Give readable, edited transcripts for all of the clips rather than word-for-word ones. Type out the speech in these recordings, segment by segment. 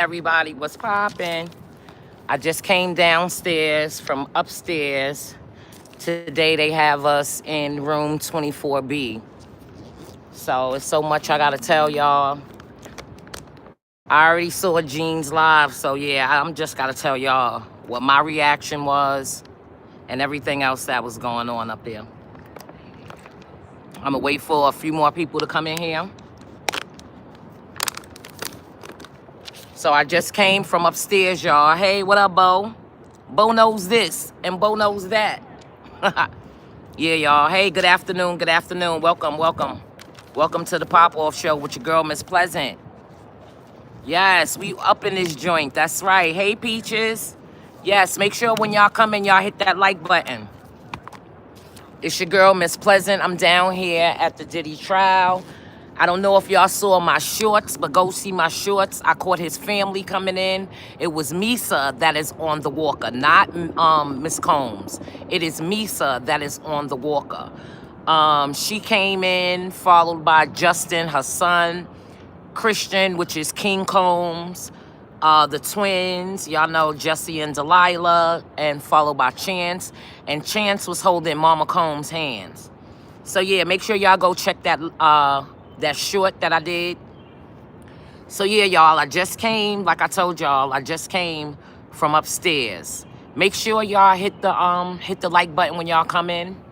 Everybody was popping. I just came downstairs from upstairs. Today they have us in room 24B. So it's so much I gotta tell y'all. I already saw Jean's live, so yeah, I'm just gotta tell y'all what my reaction was and everything else that was going on up there. I'm gonna wait for a few more people to come in here. So I just came from upstairs, y'all. Hey, what up, Bo? Bo knows this and Bo knows that. Yeah, y'all. Hey, good afternoon. Good afternoon. Welcome, welcome. Welcome to the Pop-Off Show with your girl, Miss Pleasant. Yes, we up in this joint. That's right. Hey, Peaches. Yes, make sure when y'all come in, y'all hit that like button. It's your girl, Miss Pleasant. I'm down here at the Diddy trial. I don't know if y'all saw my shorts, but go see my shorts. I caught his family coming in. It was Misa that is on the walker, not Miss Combs. It is Misa that is on the walker. She came in, followed by Justin, her son, Christian, which is King Combs, the twins, y'all know Jesse and Delilah, and followed by Chance. And Chance was holding Mama Combs' hands. So yeah, make sure y'all go check that that short that I did. So yeah, y'all, I just came, like I told y'all, I just came from upstairs. Make sure y'all hit the like button when y'all come in.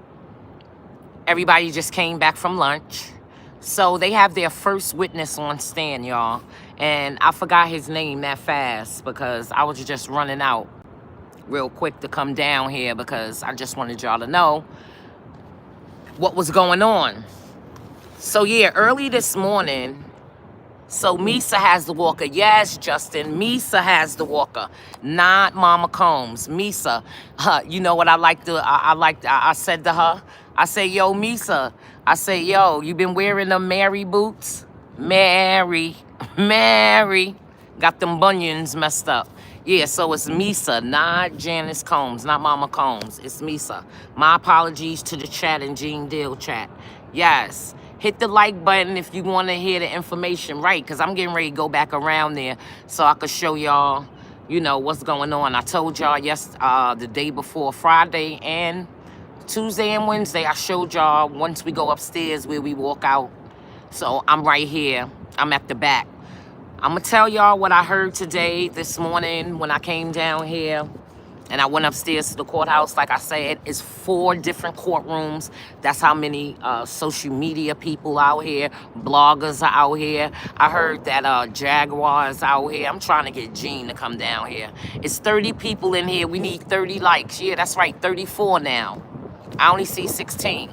Everybody just came back from lunch. So they have their first witness on stand, y'all. And I forgot his name that fast because I was just running out real quick to come down here because I just wanted y'all to know what was going on. So yeah, early this morning, so Misa has the walker. Yes, Justin, Misa has the walker, not Mama Combs. Misa, you know what I said to her? I say, yo, Misa. I say, yo, you been wearing them Mary boots? Mary. Got them bunions messed up. Yeah, so it's Misa, not Janice Combs, not Mama Combs. It's Misa. My apologies to the chat and Jean Deal chat. Yes. Hit the like button if you want to hear the information right, because I'm getting ready to go back around there so I could show y'all, you know, what's going on. I told y'all the day before, Friday and Tuesday and Wednesday, I showed y'all once we go upstairs where we walk out. So I'm right here. I'm at the back. I'm going to tell y'all what I heard today, this morning, when I came down here. And I went upstairs to the courthouse. Like I said, it's 4 different courtrooms. That's how many social media people out here, bloggers are out here. I heard that Jaguar's out here. I'm trying to get Jean to come down here. It's 30 people in here. We need 30 likes. Yeah, that's right, 34 now. I only see 16.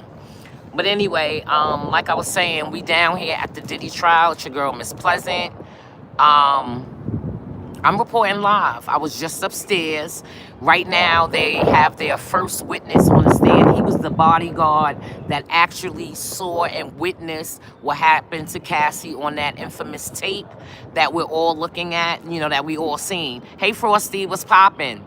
But anyway, like I was saying, we down here at the Diddy trial. It's your girl, Miss Pleasant. I'm reporting live. I was just upstairs. Right now, they have their first witness on the stand. He was the bodyguard that actually saw and witnessed what happened to Cassie on that infamous tape that we're all looking at, you know, that we all seen. Hey, Frosty, what's poppin'?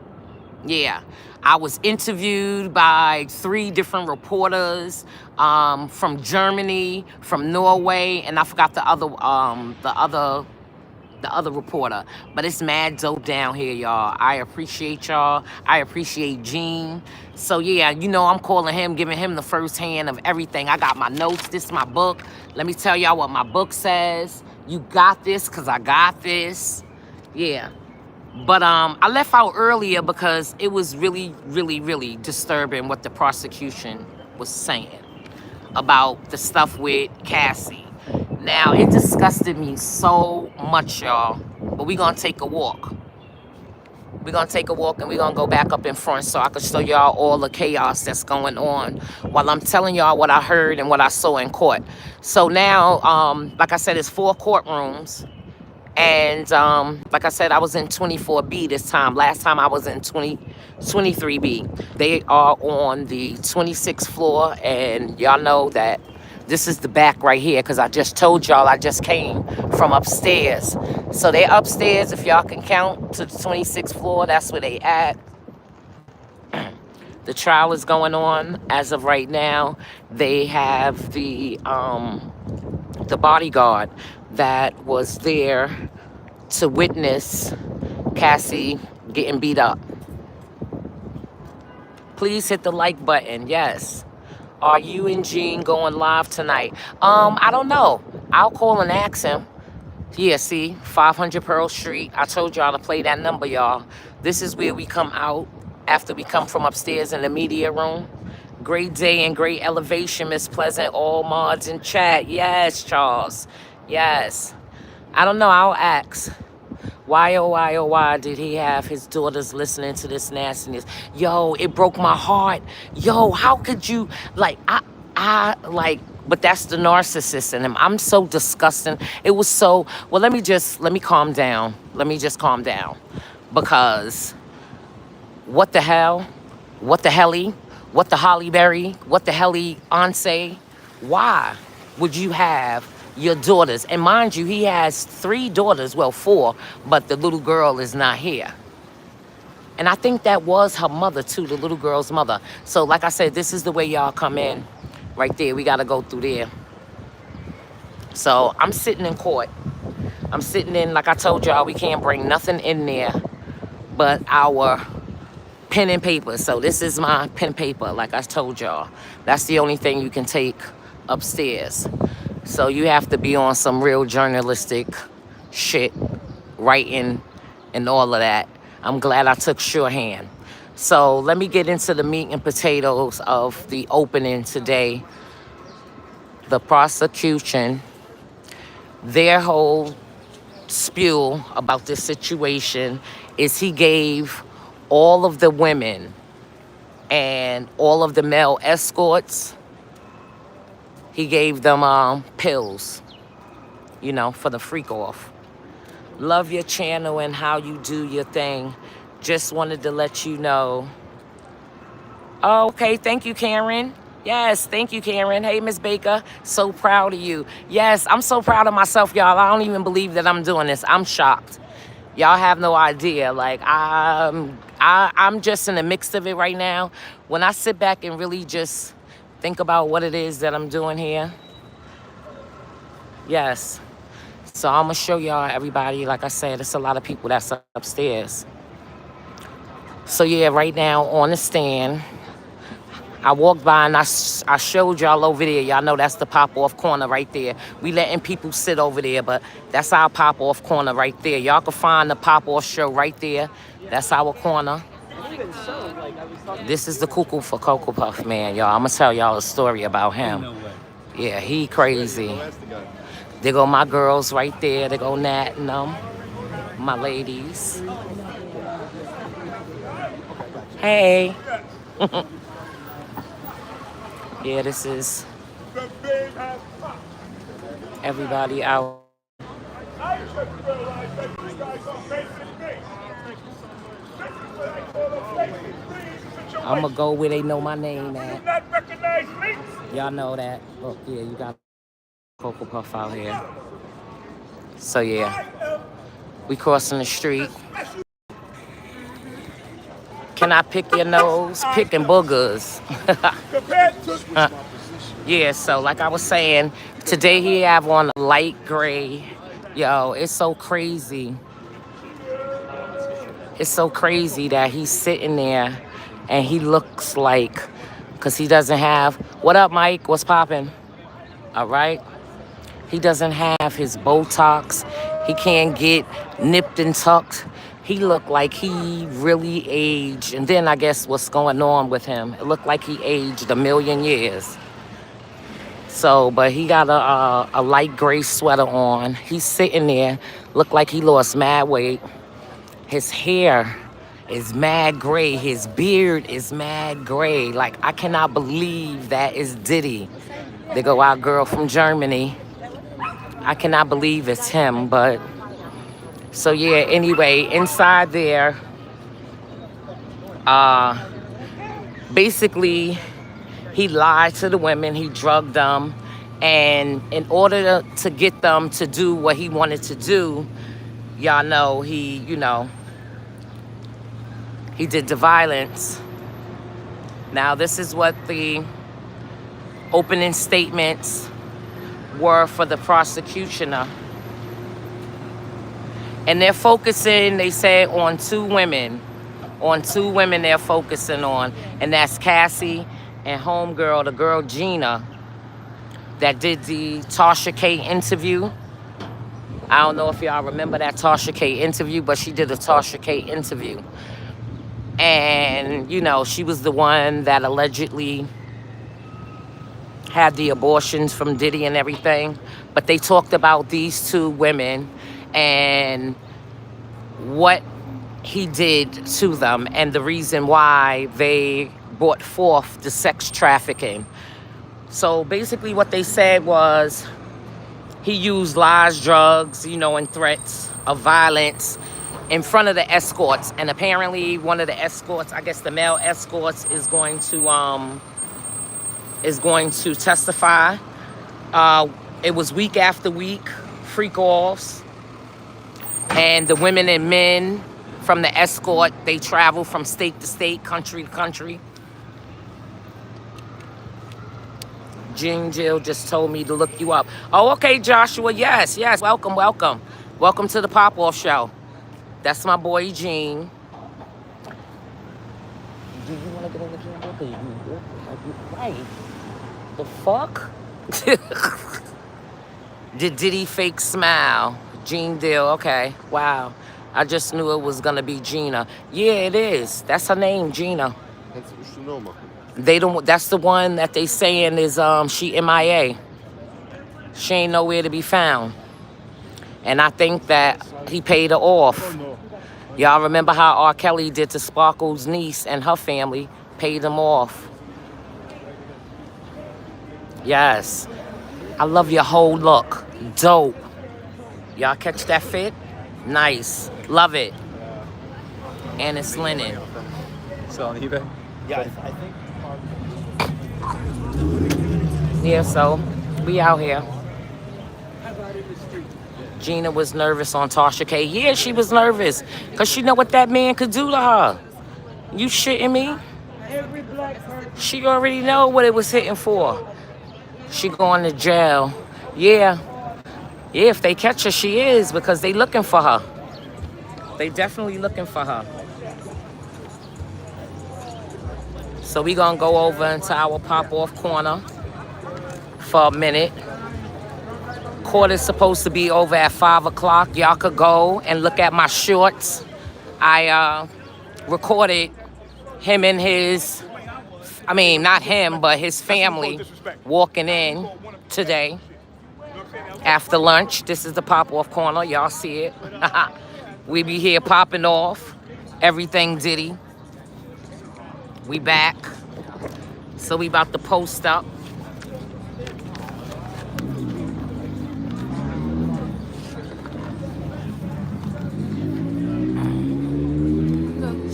Yeah. I was interviewed by 3 different reporters from Germany, from Norway, and I forgot the other reporter. But it's mad dope down here, y'all. I appreciate y'all. I appreciate Gene. So yeah, you know, I'm calling him, giving him the first hand of everything. I got my notes. This is my book. Let me tell y'all what my book says. You got this, because I got this. Yeah. But I left out earlier because it was really, really, really disturbing what the prosecution was saying about the stuff with Cassie. Now, it disgusted me so much, y'all. But we're going to take a walk. We're going to take a walk and we're going to go back up in front so I can show y'all all the chaos that's going on while I'm telling y'all what I heard and what I saw in court. So now, like I said, it's 4 courtrooms. And like I said, I was in 24B this time. Last time I was in 23B. They are on the 26th floor. And y'all know that this is the back right here, because I just told y'all I just came from upstairs. So they're upstairs, if y'all can count, to the 26th floor. That's where they at. The trial is going on as of right now. They have the bodyguard that was there to witness Cassie getting beat up. Please hit the like button. Yes. Are you and Gene going live tonight? I don't know. I'll call and ask him. Yeah, see, 500 Pearl Street. I told y'all to play that number, y'all. This is where we come out after we come from upstairs in the media room. Great day and great elevation, Miss Pleasant. All mods in chat. Yes, Charles. Yes. I don't know. I'll ask. Why, oh, why, oh, why did he have his daughters listening to this nastiness? Yo, it broke my heart. Yo, how could you, like, but that's the narcissist in him. I'm so disgusting. It was so, well, let me calm down. Let me just calm down. Because what the hell? What the helly? What the Holly Berry? What the helly Anse? Why would you have your daughters? And mind you, he has 3 daughters, well, 4, but the little girl is not here. And I think that was her mother too, the little girl's mother. So like I said, this is the way y'all come in. Right there, we gotta go through there. So I'm sitting in court. I'm sitting in, like I told y'all, we can't bring nothing in there but our pen and paper. So this is my pen and paper, like I told y'all. That's the only thing you can take upstairs. So you have to be on some real journalistic shit, writing and all of that. I'm glad I took shorthand. So let me get into the meat and potatoes of the opening today. The prosecution, their whole spew about this situation is he gave all of the women and all of the male escorts, he gave them pills, you know, for the freak off. Love your channel and how you do your thing. Just wanted to let you know. Oh, okay, thank you, Karen. Yes, thank you, Karen. Hey, Miss Baker, so proud of you. Yes, I'm so proud of myself, y'all. I don't even believe that I'm doing this. I'm shocked. Y'all have no idea. Like, I'm just in the mix of it right now. When I sit back and really just think about what it is that I'm doing here. Yes. So I'm going to show y'all, everybody. Like I said, it's a lot of people that's upstairs. So, yeah, right now on the stand, I walked by and I showed y'all over there. Y'all know that's the pop-off corner right there. We letting people sit over there, but that's our pop-off corner right there. Y'all can find the pop-off show right there. That's our corner. This is the cuckoo for Cocoa Puff, man, y'all. I'm going to tell y'all a story about him. Yeah, he crazy. There go my girls right there. There go Nat and them, my ladies. Hey. Yeah, this is everybody out. I'm going to go where they know my name at. Y'all know that. Look, yeah, you got Cocoa Puff out here. So, yeah, we crossing the street. Can I pick your nose? Picking boogers. Yeah, so like I was saying, today he have on a light gray. Yo, it's so crazy. It's so crazy that he's sitting there and he looks like, because he doesn't have, what up, Mike? What's popping? All right. He doesn't have his Botox. He can't get nipped and tucked. He looked like he really aged. And then I guess what's going on with him, it looked like he aged 1,000,000 years. So, but he got a light gray sweater on. He's sitting there, looked like he lost mad weight. His hair is mad gray. His beard is mad gray. Like, I cannot believe that is Diddy. They go, our girl from Germany. I cannot believe it's him, but... So, yeah, anyway, inside there, basically, he lied to the women, he drugged them, and in order to get them to do what he wanted to do, y'all know he did the violence. Now, this is what the opening statements were for the prosecutioner. And they're focusing, they said, on two women. On two women they're focusing on. And that's Cassie and homegirl, the girl Gina, that did the Tasha K interview. I don't know if y'all remember that Tasha K interview, but she did a Tasha K interview. And, you know, she was the one that allegedly had the abortions from Diddy and everything. But they talked about these two women and what he did to them and the reason why they brought forth the sex trafficking. So basically what they said was he used lies, drugs, you know, and threats of violence in front of the escorts. And apparently one of the escorts, I guess the male escorts, is going to testify. It was week after week, freak-offs. And the women and men from the escort, they travel from state to state, country to country. Jean Jill just told me to look you up. Oh, okay, Joshua. Yes, yes. Welcome, welcome. Welcome to the Pop-Off Show. That's my boy, Gene. Do you want to get on the camera? Because you look like you right. The fuck? The Diddy fake smile. Gene Dill. Okay. Wow. I just knew it was going to be Gina. Yeah, it is. That's her name, Gina. They don't. That's the one that they saying is she MIA. She ain't nowhere to be found. And I think that he paid her off. Y'all remember how R. Kelly did to Sparkle's niece and her family? Paid them off. Yes. I love your whole look. Dope. Y'all catch that fit? Nice. Love it. And it's linen. Still on eBay? Yeah, I think. Yeah, so we out here. Gina was nervous on Tasha K. Yeah, she was nervous because she know what that man could do to her. You shitting me? She already know what it was hitting for. She going to jail. Yeah. Yeah, if they catch her, she is, because they looking for her. They definitely looking for her. So we gonna go over into our pop-off corner for a minute. Court is supposed to be over at 5 o'clock. Y'all could go and look at my shorts. I recorded him and his, I mean, not him, but his family walking in today after lunch. This is the pop-off corner. Y'all see it. We be here popping off. Everything Diddy. We back. So we about to post up.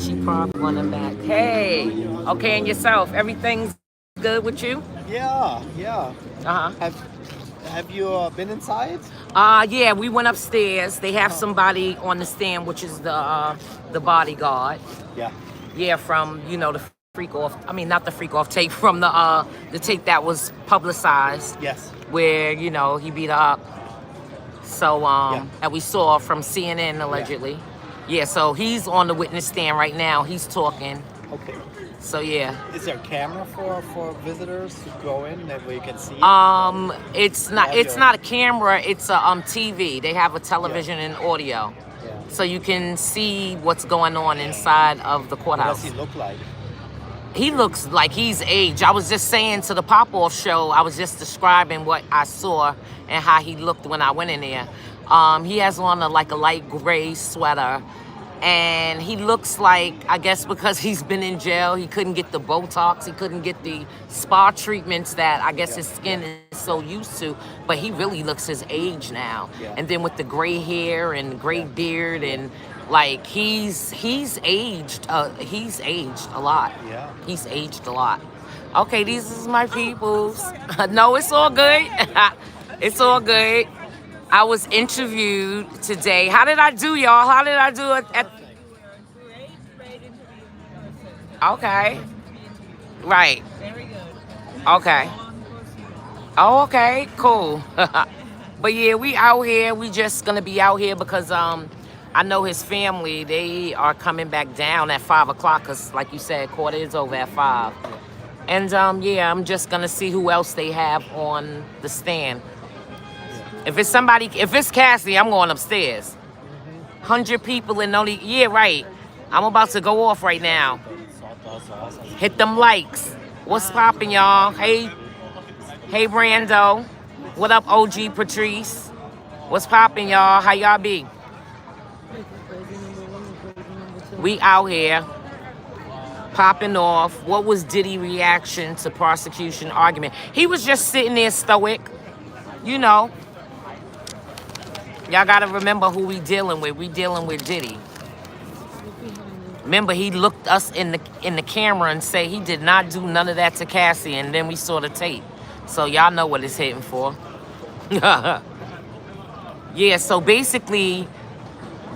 She probably want him back. Hey, okay, and yourself? Everything's good with you? Yeah. Uh-huh. Have you been inside? Yeah, we went upstairs. They have somebody on the stand, which is the bodyguard. Yeah. Yeah, from, you know, the freak off. I mean, not the freak off tape, from the tape that was publicized. Yes. Where, you know, he beat her up. So that we saw from CNN allegedly. Yeah, so he's on the witness stand right now. He's talking. Okay. So yeah. Is there a camera for visitors to go in that we can see? It's not a camera. It's a TV. They have a television and audio. Yeah. So you can see what's going on inside of the courthouse. What does he look like? He looks like he's aged. I was just saying to the Pop-Off Show, I was just describing what I saw and how he looked when I went in there. He has on a light gray sweater, and he looks like, I guess because he's been in jail, he couldn't get the Botox, he couldn't get the spa treatments that I guess his skin is so used to, but he really looks his age now. Yeah. And then with the gray hair and gray beard, and like he's aged a lot. Yeah. He's aged a lot. Okay, these is my peoples. No, it's all good. It's all good. I was interviewed today. How did I do, y'all? How did I do it? Okay. Right. Very good. Okay. Oh, okay. Cool. But yeah, we out here. We just gonna be out here because I know his family, they are coming back down at 5 o'clock because, like you said, court is over at 5. And, yeah, I'm just going to see who else they have on the stand. If it's somebody, if it's Cassie, I'm going upstairs. 100 people in only, yeah, right. I'm about to go off right now. Hit them likes. What's poppin', y'all? Hey, Brando. What up, OG Patrice? What's poppin', y'all? How y'all be? We out here popping off. What was Diddy reaction to prosecution argument? He was just sitting there stoic, you know. Y'all gotta remember who we dealing with. We dealing with Diddy. Remember, he looked us in the camera and said he did not do none of that to Cassie, and then we saw the tape. So y'all know what it's hitting for. Yeah, so basically,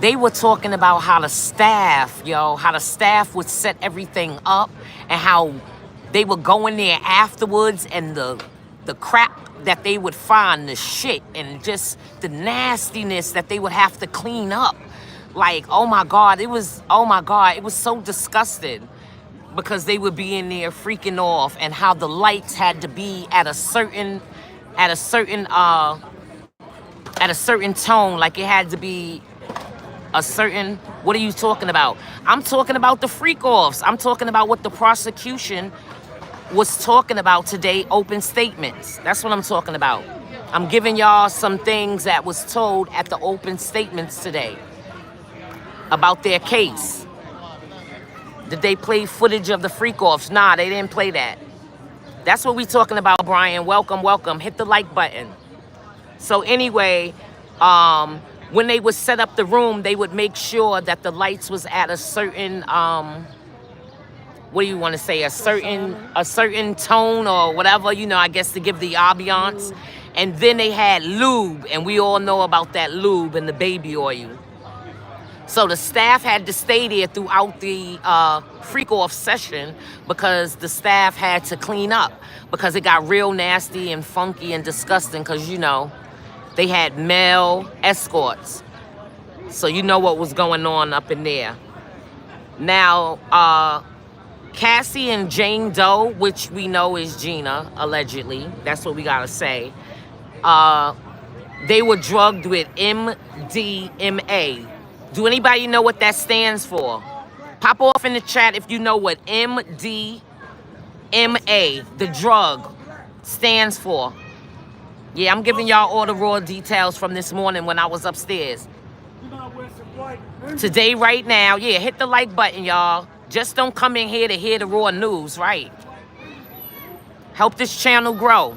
they were talking about how the staff, how the staff would set everything up and how they would go in there afterwards and the crap that they would find, the shit and just the nastiness that they would have to clean up. Like, oh my God, it was so disgusting because they would be in there freaking off and how the lights had to be at a certain tone, like it had to be a certain, what are you talking about? I'm talking about the freak-offs. I'm talking about what the prosecution was talking about today, open statements. That's what I'm talking about. I'm giving y'all some things that was told at the open statements today about their case. Did they play footage of the freak-offs? Nah, they didn't play that. That's what we talking about, Brian. Welcome, welcome. Hit the like button. So anyway, when they would set up the room, they would make sure that the lights was at a certain, what do you want to say, a certain tone or whatever, I guess to give the ambiance. And then they had lube, and we all know about that lube and the baby oil. So the staff had to stay there throughout the freak-off session because the staff had to clean up because it got real nasty and funky and disgusting because, they had male escorts. So you know what was going on up in there. Now, Cassie and Jane Doe, which we know is Gina, allegedly. That's what we gotta say. They were drugged with MDMA. Do anybody know what that stands for? Pop off in the chat if you know what MDMA, the drug, stands for. Yeah, I'm giving y'all all the raw details from this morning when I was upstairs. Today, right now, yeah, hit the like button, y'all. Just don't come in here to hear the raw news, right? Help this channel grow.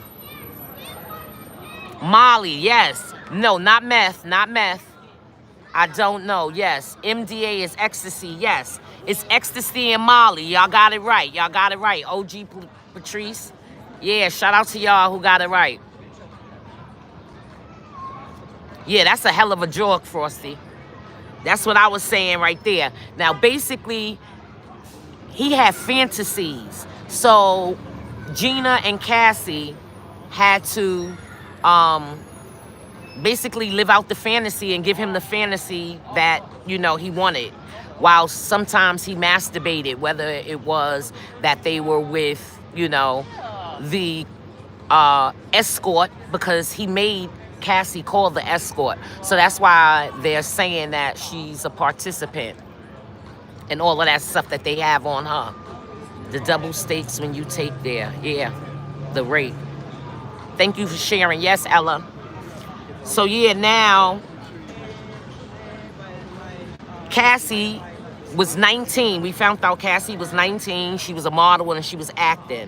Molly, yes. No, not meth, not meth. I don't know, yes. MDA is ecstasy, yes. It's ecstasy and Molly. Y'all got it right. Y'all got it right. OG Patrice. Yeah, shout out to y'all who got it right. Yeah, that's a hell of a drug, Frosty. That's what I was saying right there. Now, basically, he had fantasies. So, Gina and Cassie had to basically live out the fantasy and give him the fantasy that, he wanted. While sometimes he masturbated, whether it was that they were with, the escort, because he made Cassie call the escort. So that's why they're saying that she's a participant and all of that stuff that they have on her. The double stakes when you take there. Yeah, the rape. Thank you for sharing. Yes, Ella. So yeah, now Cassie was 19. We found out Cassie was 19. She was a model and she was acting.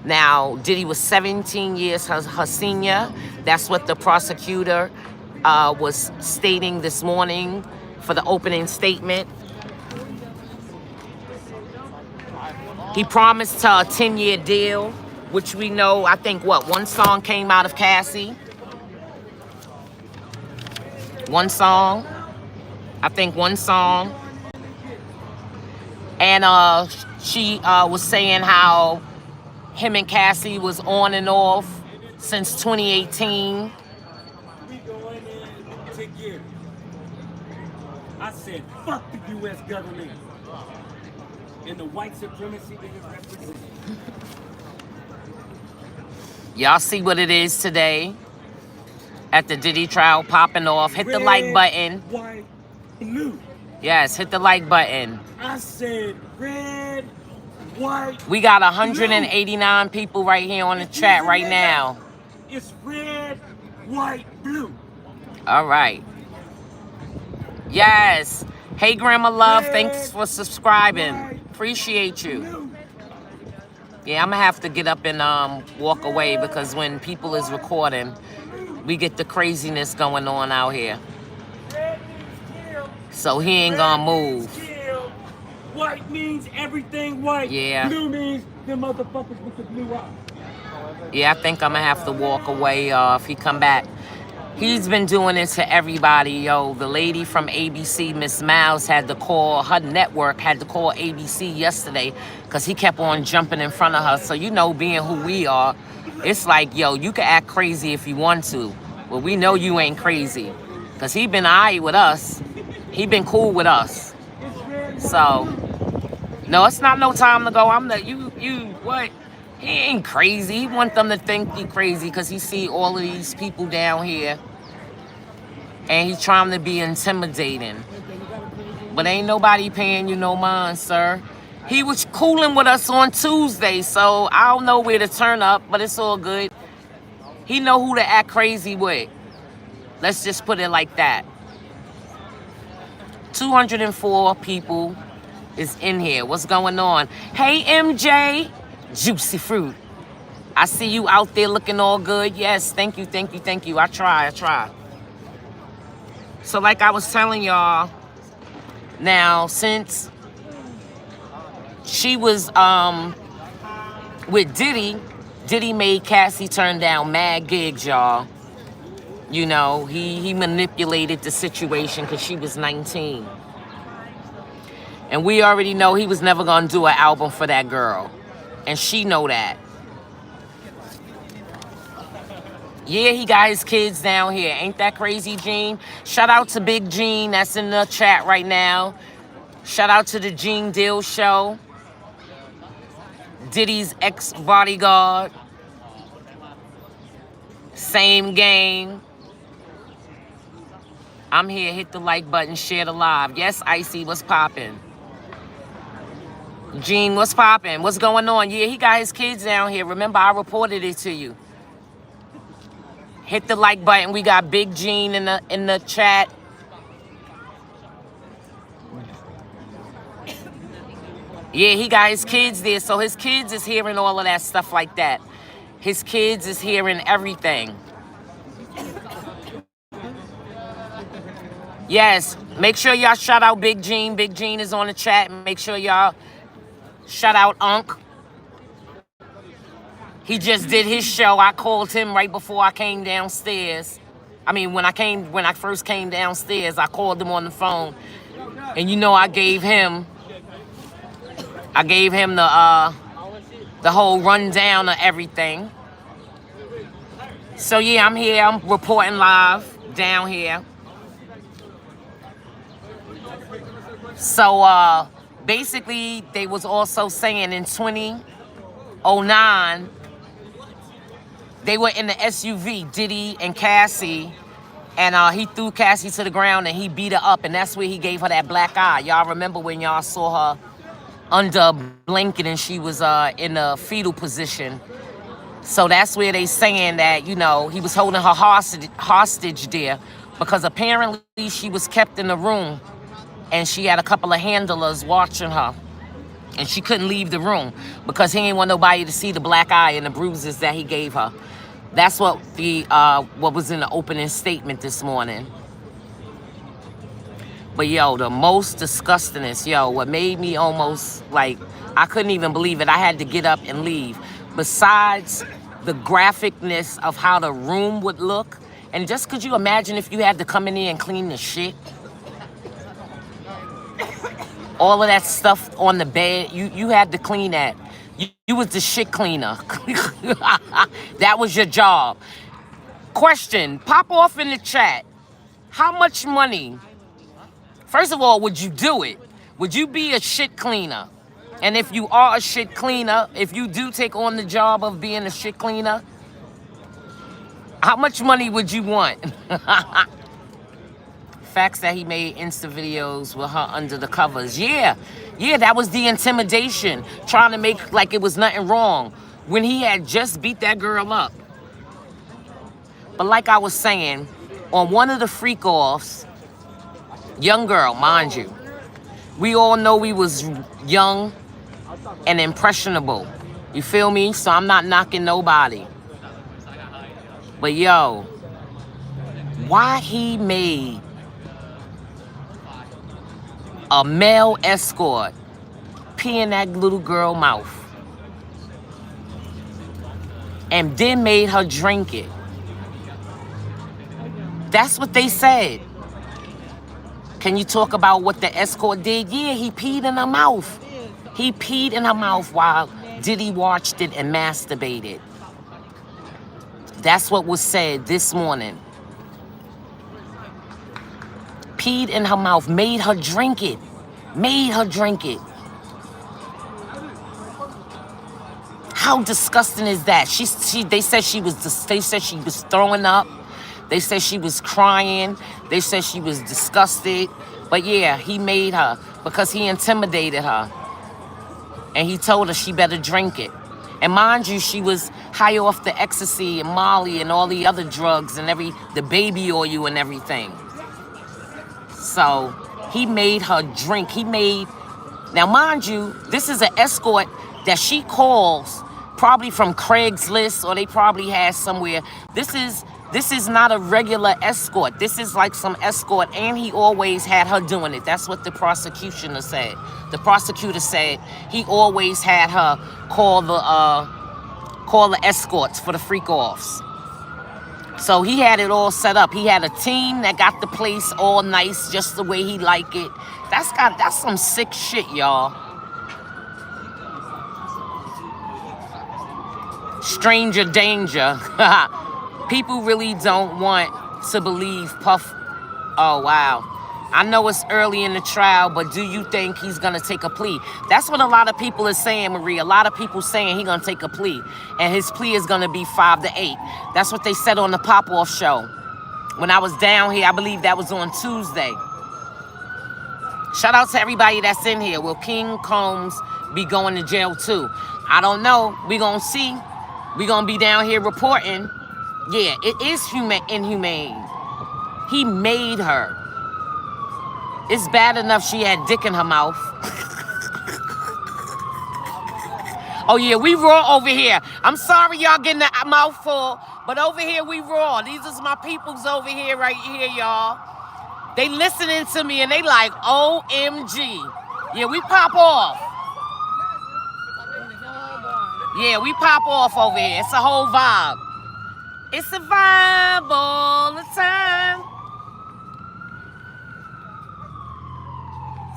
Now, Diddy was 17 years her senior. That's what the prosecutor was stating this morning for the opening statement. He promised her a 10-year deal, which we know, I think, one song came out of Cassie? One song. I think one song. And she was saying how him and Cassie was on and off since 2018. I said, fuck the U.S. government and the white supremacy that it represents. Y'all see what it is today at the Diddy trial popping off. Hit the like button. White, blue. Yes, hit the like button. I said red, white. We got 189 people right here on the chat right now. It's red, white, blue. All right. Yes. Hey, Grandma Love, thanks for subscribing. Appreciate you. Yeah, I'm gonna have to get up and walk away because when people is recording, we get the craziness going on out here. So he ain't gonna move. White means everything white. Yeah. Blue means the motherfuckers with the blue eye. Yeah, I think I'm gonna have to walk away if he come back. He's been doing it to everybody, yo. The lady from ABC, Miss Miles, had to call, her network had to call ABC yesterday because he kept on jumping in front of her. So, you know, being who we are, it's like, yo, you can act crazy if you want to. But we know you ain't crazy because he been all right with us. He been cool with us. So, no, it's not no time to go. What? He ain't crazy. He want them to think he crazy because he see all of these people down here. And he's trying to be intimidating. But ain't nobody paying you no mind, sir. He was cooling with us on Tuesday, so I don't know where to turn up, but it's all good. He know who to act crazy with. Let's just put it like that. 204 people is in here. What's going on? Hey, MJ. Juicy fruit. I see you out there looking all good. Yes, thank you, thank you, thank you. I try. So like I was telling y'all, now since she was with Diddy made Cassie turn down mad gigs, y'all. You know, he manipulated the situation because she was 19. And we already know he was never gonna do an album for that girl. And she know that. Yeah, he got his kids down here. Ain't that crazy, Gene? Shout out to Big Gene that's in the chat right now. Shout out to the Gene Deal Show. Diddy's ex-bodyguard. Same game. I'm here. Hit the like button. Share the live. Yes, Icy, what's poppin'? Gene, what's poppin'? What's going on? Yeah, he got his kids down here. Remember, I reported it to you. Hit the like button. We got Big Gene in the chat. Yeah, he got his kids there. So his kids is hearing all of that stuff like that. His kids is hearing everything. Yes, make sure y'all shout out Big Gene. Big Gene is on the chat. Make sure y'all shout out Unc. He just did his show. I called him right before I came downstairs. I mean, when I first came downstairs, I called him on the phone. And you know, I gave him the whole rundown of everything. So yeah, I'm here. I'm reporting live down here. So basically, they was also saying in 2009, they were in the SUV, Diddy and Cassie, and he threw Cassie to the ground and he beat her up, and that's where he gave her that black eye. Y'all remember when y'all saw her under a blanket and she was in a fetal position. So that's where they saying that, you know, he was holding her hostage there because apparently she was kept in the room. And she had a couple of handlers watching her. And she couldn't leave the room because he didn't want nobody to see the black eye and the bruises that he gave her. That's what what was in the opening statement this morning. But yo, the most disgustingest, yo, what made me almost like, I couldn't even believe it. I had to get up and leave. Besides the graphicness of how the room would look. And just could you imagine if you had to come in here and clean the shit? All of that stuff on the bed, you had to clean that. You was the shit cleaner. That was your job. Question, pop off in the chat. How much money First of all, would you do it? Would you be a shit cleaner? And if you are a shit cleaner, if you do take on the job of being a shit cleaner, how much money would you want? Facts that he made Insta videos with her under the covers. Yeah, that was the intimidation. Trying to make like it was nothing wrong when he had just beat that girl up. But like I was saying, on one of the freak offs, young girl, mind you, we all know we was young and impressionable. You feel me? So I'm not knocking nobody. But yo, why he made a male escort pee in that little girl mouth and then made her drink it. That's what they said. Can you talk about what the escort did? Yeah, he peed in her mouth. He peed in her mouth while Diddy watched it and masturbated. That's what was said this morning. Peed in her mouth, made her drink it. Made her drink it. How disgusting is that? They said she was throwing up. They said she was crying. They said she was disgusted. But yeah, he made her because he intimidated her. And he told her she better drink it. And mind you, she was high off the ecstasy and Molly and all the other drugs and the baby oil and everything. So he made her drink. Now mind you, this is an escort that she calls probably from Craigslist or they probably had somewhere. This is not a regular escort. This is like some escort, and he always had her doing it. That's what the prosecution said. The prosecutor said he always had her call the escorts for the freak offs. So he had it all set up. He had a team that got the place all nice, just the way he liked it. That's some sick shit, y'all. Stranger danger. People really don't want to believe Puff. Oh, wow. I know it's early in the trial, but do you think he's going to take a plea? That's what a lot of people are saying, Marie. A lot of people saying he's going to take a plea, and his plea is going to be 5 to 8. That's what they said on the Pop-Off show. When I was down here, I believe that was on Tuesday. Shout out to everybody that's in here. Will King Combs be going to jail too? I don't know. We going to see. We going to be down here reporting. Yeah, it is inhumane. He made her. It's bad enough she had dick in her mouth. Oh yeah, we raw over here. I'm sorry y'all getting a mouthful, but over here we raw. These is my peoples over here, right here, y'all. They listening to me and they like, OMG. Yeah, we pop off. Yeah, we pop off over here. It's a whole vibe. It's a vibe all the time.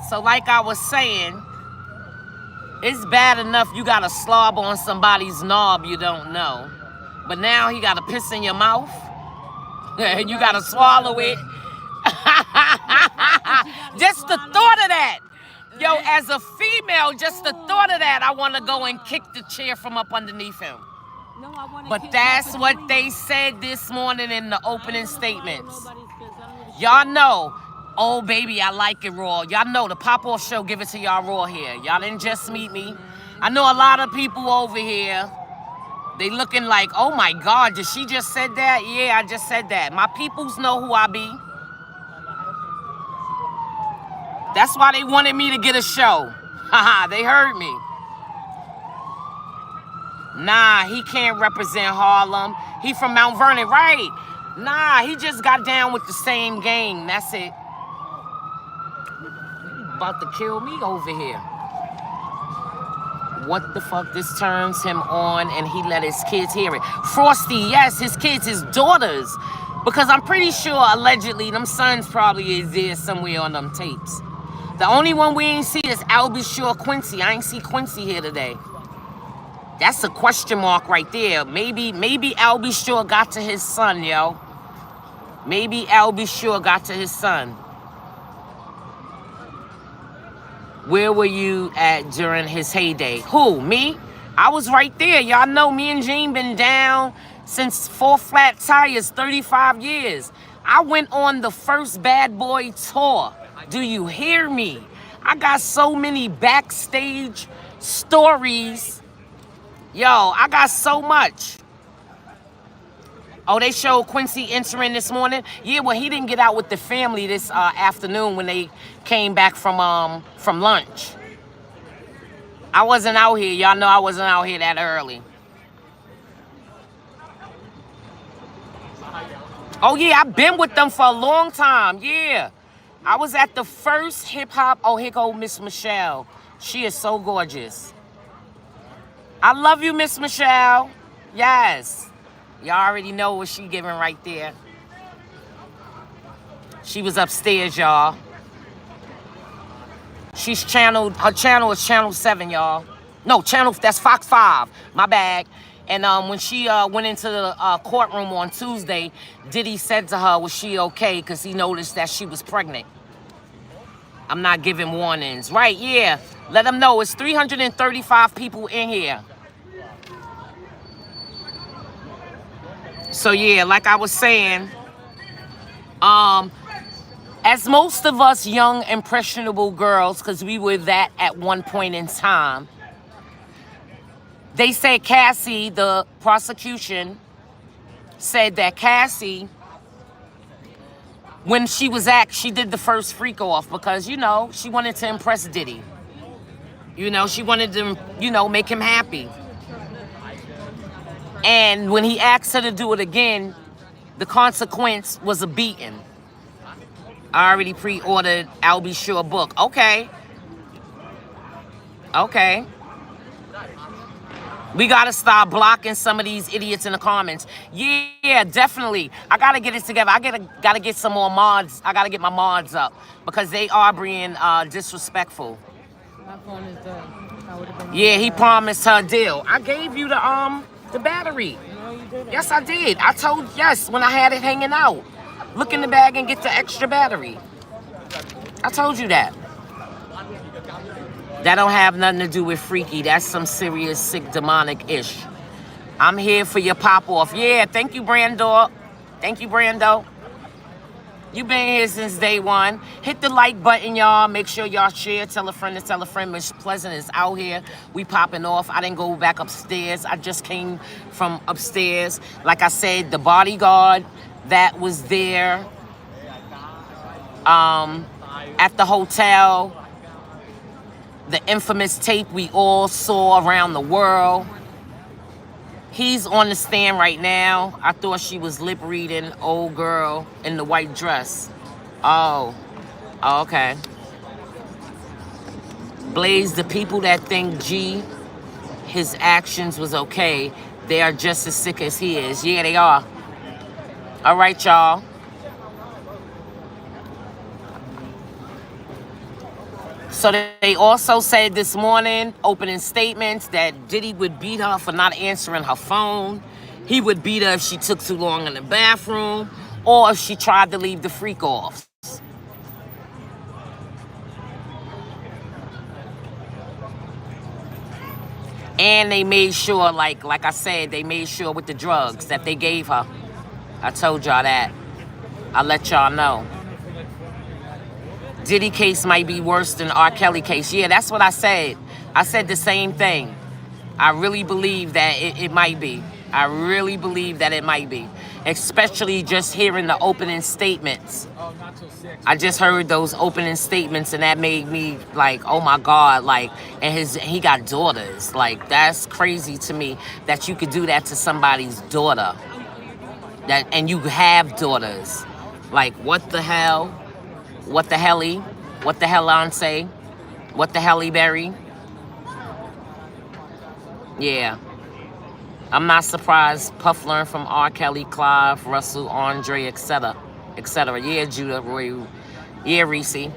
So like I was saying, it's bad enough you got to slob on somebody's knob you don't know. But now he got to piss in your mouth. And you got to swallow it. Just the thought of that. Yo, as a female, just the thought of that, I want to go and kick the chair from up underneath him. But that's what they said this morning in the opening statements. Y'all know, oh baby, I like it raw. Y'all know the Pop-Off show give it to y'all raw here. Y'all didn't just meet me. I know a lot of people over here, they looking like, oh my God, did she just said that? Yeah, I just said that. My peoples know who I be. That's why they wanted me to get a show. Haha, they heard me. Nah, he can't represent Harlem. He from Mount Vernon, right? Nah, he just got down with the same gang. That's it. About to kill me over here. What the fuck? This turns him on and he let his kids hear it. Frosty, yes, his kids, his daughters. Because I'm pretty sure, allegedly, them sons probably is there somewhere on them tapes. The only one we ain't see is Albie Shaw Quincy. I ain't see Quincy here today. That's a question mark right there. Maybe Albie Shaw got to his son, yo. Maybe Albie Shaw got to his son. Where were you at during his heyday? Who, me? I was right there. Y'all know me and Gene been down since 4 Flat Tires, 35 years. I went on the first Bad Boy tour. Do you hear me? I got so many backstage stories. Yo, I got so much. Oh, they showed Quincy entering this morning. Yeah, well, he didn't get out with the family this afternoon when they came back from lunch. I wasn't out here. Y'all know I wasn't out here that early. Oh, yeah, I've been with them for a long time. Yeah. I was at the first hip-hop. Oh, here go Miss Michelle. She is so gorgeous. I love you, Miss Michelle. Yes. Y'all already know what she giving right there. She was upstairs, y'all. Her channel is Channel 7, y'all. No, that's Fox 5. My bad. And when she went into the courtroom on Tuesday, Diddy said to her, was she okay? Because he noticed that she was pregnant. I'm not giving warnings. Right, yeah. Let them know. It's 335 people in here. So, yeah, like I was saying, as most of us young, impressionable girls, because we were that at one point in time, they say Cassie, the prosecution, said that Cassie, when she was she did the first freak off because, you know, she wanted to impress Diddy. You know, she wanted to, you know, make him happy. And when he asked her to do it again, the consequence was a beating. I already pre-ordered I'll Be Sure book. Okay. Okay. We gotta start blocking some of these idiots in the comments. Yeah, definitely. I gotta get it together. I gotta get some more mods. I gotta get my mods up because they are being disrespectful. My phone is dead. I would've been Yeah, he promised her a deal. I gave you the battery. No, you didn't. Yes, I did. I told yes when I had it hanging out. Look in the bag and get the extra battery. I told you that. That don't have nothing to do with freaky. That's some serious, sick, demonic-ish. I'm here for your pop-off. Yeah, thank you, Brando. Thank you, Brando. You been here since day one. Hit the like button, y'all. Make sure y'all share. Tell a friend to tell a friend. Miss Pleasant is out here. We popping off. I didn't go back upstairs. I just came from upstairs. Like I said, the bodyguard that was there at the hotel, the infamous tape we all saw around the world. He's on the stand right now. I thought she was lip reading, old girl in the white dress. Oh, okay. Blaze, the people that think his actions was okay, they are just as sick as he is. Yeah, they are. All right, y'all. So they also said this morning, opening statements, that Diddy would beat her for not answering her phone. He would beat her if she took too long in the bathroom or if she tried to leave the freak offs. And they made sure, like I said, they made sure with the drugs that they gave her. I told y'all that. I'll let y'all know. Diddy case might be worse than R. Kelly case. Yeah, that's what I said. I said the same thing. I really believe that it might be. I really believe that it might be. Especially just hearing the opening statements. I just heard those opening statements and that made me like, oh my God, like, and he got daughters. Like, that's crazy to me that you could do that to somebody's daughter. And you have daughters. Like, what the hell? What the helly? What the hell-ance? What the helly berry? Yeah. I'm not surprised Puff learned from R. Kelly, Clive, Russell, Andre, etc. etc. Yeah, Judah, Roy. Yeah, Reese.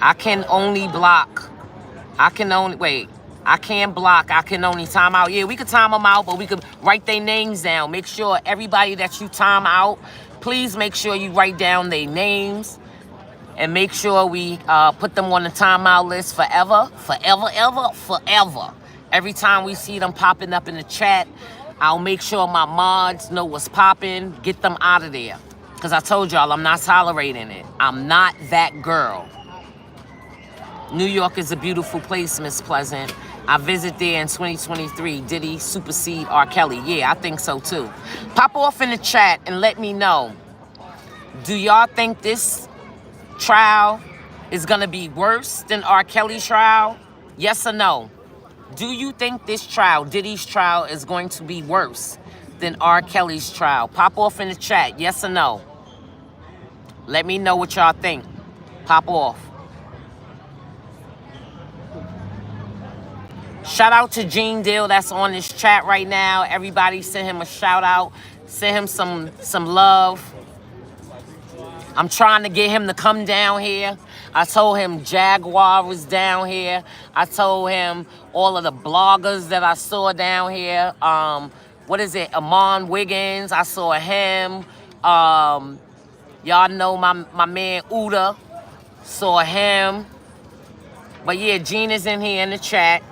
I can only block. I can't block. I can only time out. Yeah, we could time them out, but we could write their names down. Make sure everybody that you time out, please make sure you write down their names. and make sure we put them on the timeout list forever, forever, ever, forever. Every time we see them popping up in the chat, I'll make sure my mods know what's popping, get them out of there. Because I told y'all, I'm not tolerating it. I'm not that girl. New York is a beautiful place, Miss Pleasant. I visit there in 2023. Diddy supersede R. Kelly? Yeah, I think so too. Pop off in the chat and let me know. Do y'all think this trial is gonna be worse than R. Kelly's trial? Yes or no? Do you think this trial, Diddy's trial, is going to be worse than R. Kelly's trial? Pop off in the chat, yes or no? Let me know what y'all think. Pop off. Shout out to Gene Deal that's on this chat right now. Everybody send him a shout out. Send him some love. I'm trying to get him to come down here. I told him Jaguar was down here. I told him all of the bloggers that I saw down here. What is it? Amon Wiggins. I saw him. Y'all know my man Uda. Saw him. But yeah, Gene is in here in the chat.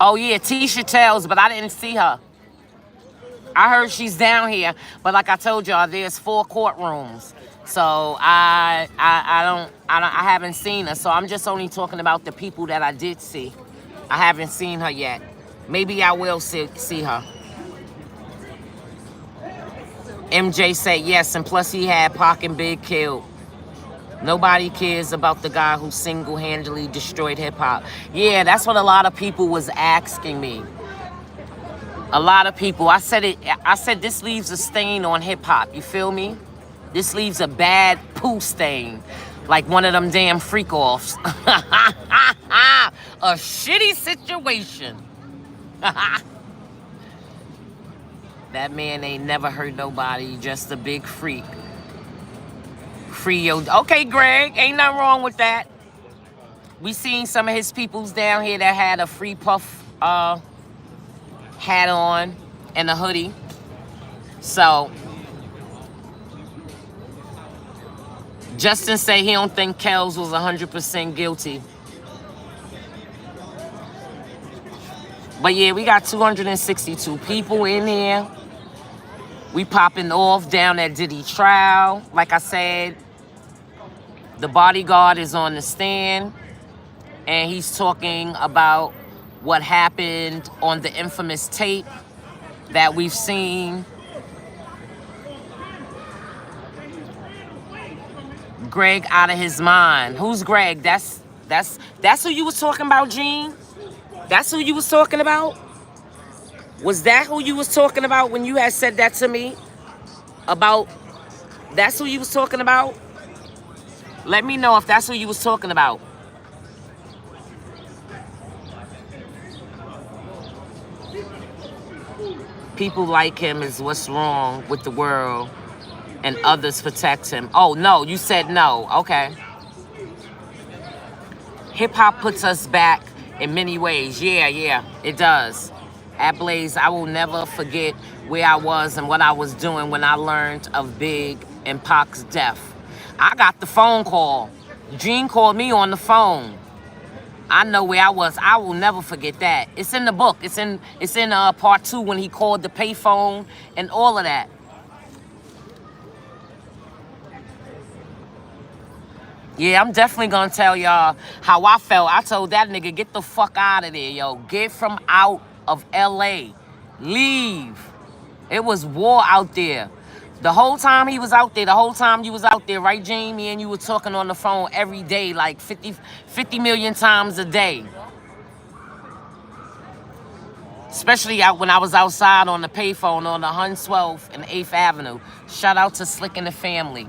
Oh yeah, Tisha tells, but I didn't see her. I heard she's down here, but like I told y'all, there's 4 courtrooms, so I haven't seen her. So I'm just only talking about the people that I did see. I haven't seen her yet. Maybe I will see her. MJ said yes, and plus he had Pac and Big killed. Nobody cares about the guy who single-handedly destroyed hip-hop. Yeah, that's what a lot of people was asking me. A lot of people. I said this leaves a stain on hip-hop. You feel me? This leaves a bad poo stain. Like one of them damn freak-offs. A shitty situation. That man ain't never hurt nobody. Just a big freak. Free your... Okay, Greg. Ain't nothing wrong with that. We seen some of his peoples down here that had a Free Puff hat on and a hoodie. So... Justin say he don't think Kells was 100% guilty. But yeah, we got 262 people in here. We popping off down at Diddy trial. Like I said, the bodyguard is on the stand and he's talking about what happened on the infamous tape that we've seen. Greg out of his mind. Who's Greg? That's who you was talking about, Gene? That's who you was talking about? Was that who you was talking about when you had said that to me? About, that's who you was talking about? Let me know if that's who you was talking about. People like him is what's wrong with the world, and others protect him. Oh, no, you said no. Okay. Hip-hop puts us back in many ways. Yeah, it does. At Blaze, I will never forget where I was and what I was doing when I learned of Big and Pac's death. I got the phone call. Gene called me on the phone. I know where I was. I will never forget that. It's in the book. It's in part 2 when he called the payphone and all of that. Yeah, I'm definitely gonna tell y'all how I felt. I told that nigga, get the fuck out of there, yo. Get from out of LA. Leave. It was war out there. The whole time he was out there, the whole time you was out there, right, Gene? Me and you were talking on the phone every day, like 50 million times a day. Especially when I was outside on the payphone on the 112th and 8th Avenue. Shout out to Slick and the family.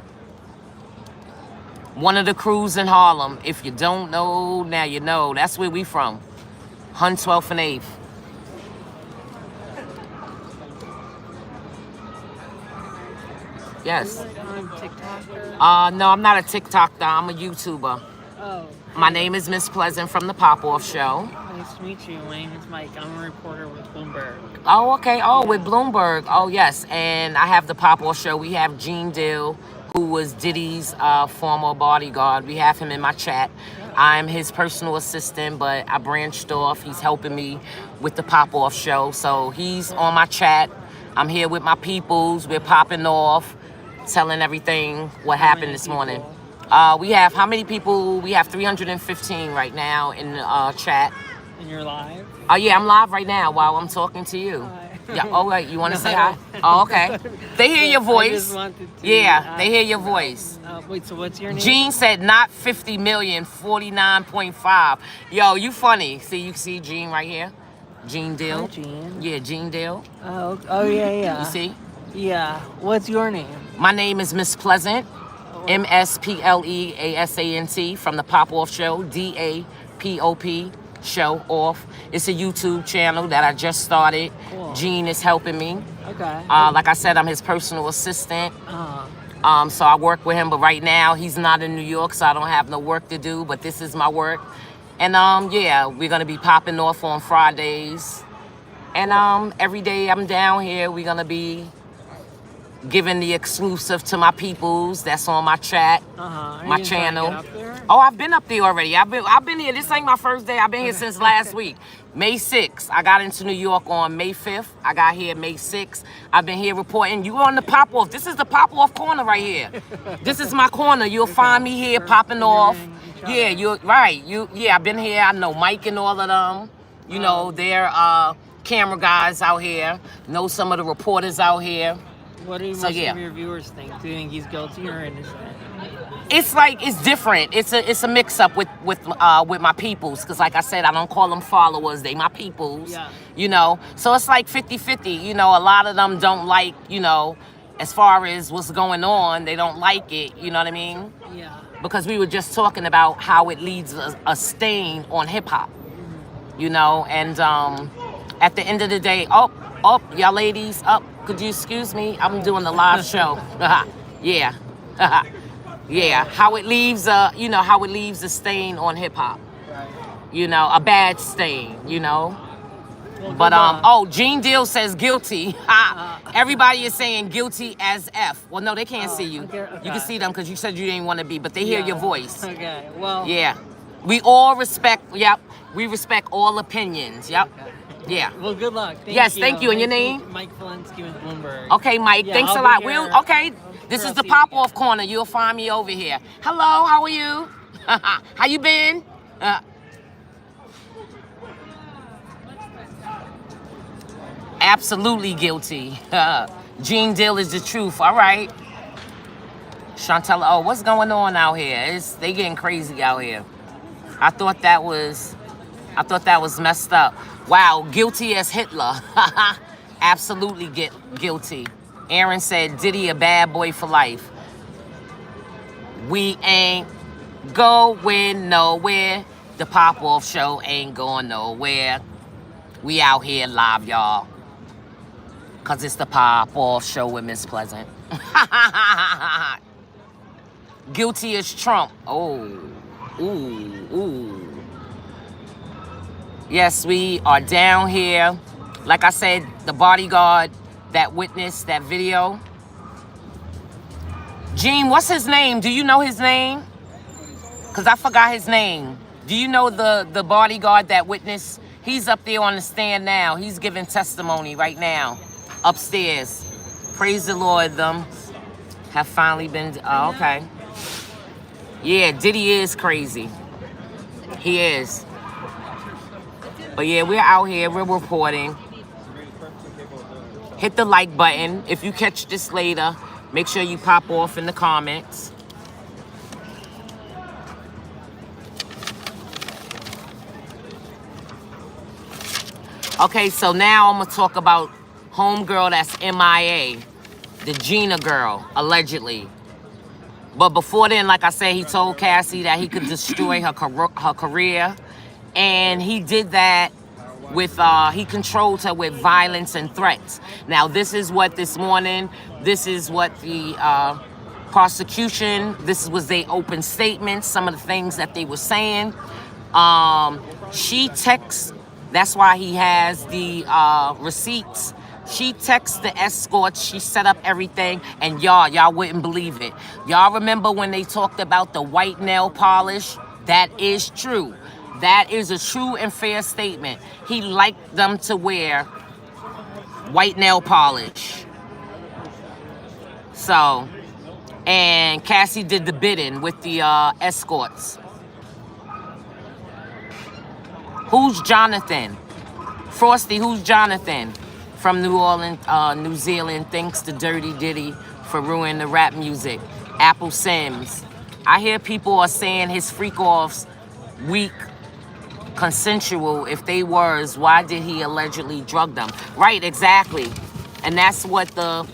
One of the crews in Harlem. If you don't know, now you know. That's where we from. 112th and 8th. Yes. On TikTok? No, I'm not a TikToker. I'm a YouTuber. Oh. My name is Miss Pleasant from the Pop Off Show. Okay. Nice to meet you. My name is Mike. I'm a reporter with Bloomberg. Oh, okay. Oh, with Bloomberg. Oh, yes. And I have the Pop-Off Show. We have Gene Dill, who was Diddy's former bodyguard. We have him in my chat. I'm his personal assistant, but I branched off. He's helping me with the Pop-Off Show. So he's on my chat. I'm here with my peoples. We're popping off, telling everything what happened this morning. We have how many people? We have 315 right now in the chat. And you're live? Oh, yeah, I'm live right now while I'm talking to you. Hi. Yeah. Oh, wait, you want to say hi? Oh, okay. They hear your I voice. just wanted to, Yeah, they hear your voice. Wait, so what's your name? Gene said not 50 million, 49.5. Yo, you funny. See, you see Gene right here? Gene Dill. Hi, Gene. Yeah, Gene Dill. Oh, yeah. You see? Yeah. What's your name? My name is Miss Pleasant. MSPLEASANT from the Pop-Off Show. DAPOP Show Off. It's a YouTube channel that I just started. Cool. Gene is helping me. Okay. Like I said, I'm his personal assistant. So I work with him, but right now he's not in New York, so I don't have no work to do, but this is my work. And yeah, we're gonna be popping off on Fridays. And every day I'm down here, we're gonna be giving the exclusive to my peoples that's on my chat, my channel. Oh, I've been up there already. I've been here. This ain't my first day. I've been here since last week. May 6th. I got into New York on May 5th. I got here May 6th. I've been here reporting. You on the Pop-Off. This is the Pop-Off corner right here. This is my corner. You'll find me here popping off. Yeah, you're right. Yeah, I've been here. I know Mike and all of them. You know, they're camera guys out here. Know some of the reporters out here. What do most of your viewers think? Do you think he's guilty or innocent? It's like, it's different. It's a mix up with my peoples, because like I said, I don't call them followers. They my peoples. Yeah. You know, so it's like 50-50. You know, a lot of them don't like, you know, as far as what's going on, they don't like it. You know what I mean? Yeah. Because we were just talking about how it leaves a stain on hip hop. You know, and at the end of the day, y'all ladies, could you excuse me? I'm doing a live show. Yeah. Yeah, how it leaves you know, how it leaves a stain on hip hop. Right. You know, a bad stain, you know. Well, but Gene Dill says guilty. Everybody is saying guilty as F. Well, no, they can't see you. Okay. You can see them because you said you didn't want to be, but they hear your voice. Okay. Well. Yeah. We all respect, we respect all opinions. Yep. Okay. Yeah. Well, good luck. Thank you. And your name? Mike Valensky with Bloomberg. Okay, Mike. Thanks a lot. Okay. This is the Pop-Off corner. You'll find me over here. Hello, how are you? How you been? Absolutely guilty. Gene Dill is the truth. All right. Chantella, what's going on out here? They getting crazy out here. I thought that was messed up. Wow, guilty as Hitler. Absolutely guilty. Aaron said, Diddy a bad boy for life. We ain't going nowhere. The Pop-Off Show ain't going nowhere. We out here live, y'all. Because it's the Pop-Off Show with Miss Pleasant. Guilty as Trump. Oh. Ooh. Yes, we are down here. Like I said, the bodyguard that witnessed that video. Gene, what's his name? Do you know his name? Because I forgot his name. Do you know the bodyguard that witnessed? He's up there on the stand now. He's giving testimony right now upstairs. Praise the Lord, them have finally been, okay. Yeah, Diddy is crazy. He is. But yeah, we're out here, we're reporting. Hit the like button. If you catch this later, make sure you pop off in the comments. Okay, so now I'm gonna talk about homegirl that's MIA, the Gina girl, allegedly. But before then, like I said, he told Cassie that he could destroy her career. And he did that with, he controlled her with violence and threats. Now, this is what this morning, this is what the prosecution, this was their open statements, some of the things that they were saying. She texts, that's why he has the receipts. She texts the escorts, she set up everything, and y'all wouldn't believe it. Y'all remember when they talked about the white nail polish? That is true. That is a true and fair statement. He liked them to wear white nail polish. So, and Cassie did the bidding with the escorts. Who's Jonathan? Frosty, who's Jonathan? From New Orleans, New Zealand, thanks to Dirty Diddy for ruining the rap music. Apple Sims. I hear people are saying his freak-offs weak, consensual. If they was, why did he allegedly drug them? Right, exactly. And that's what the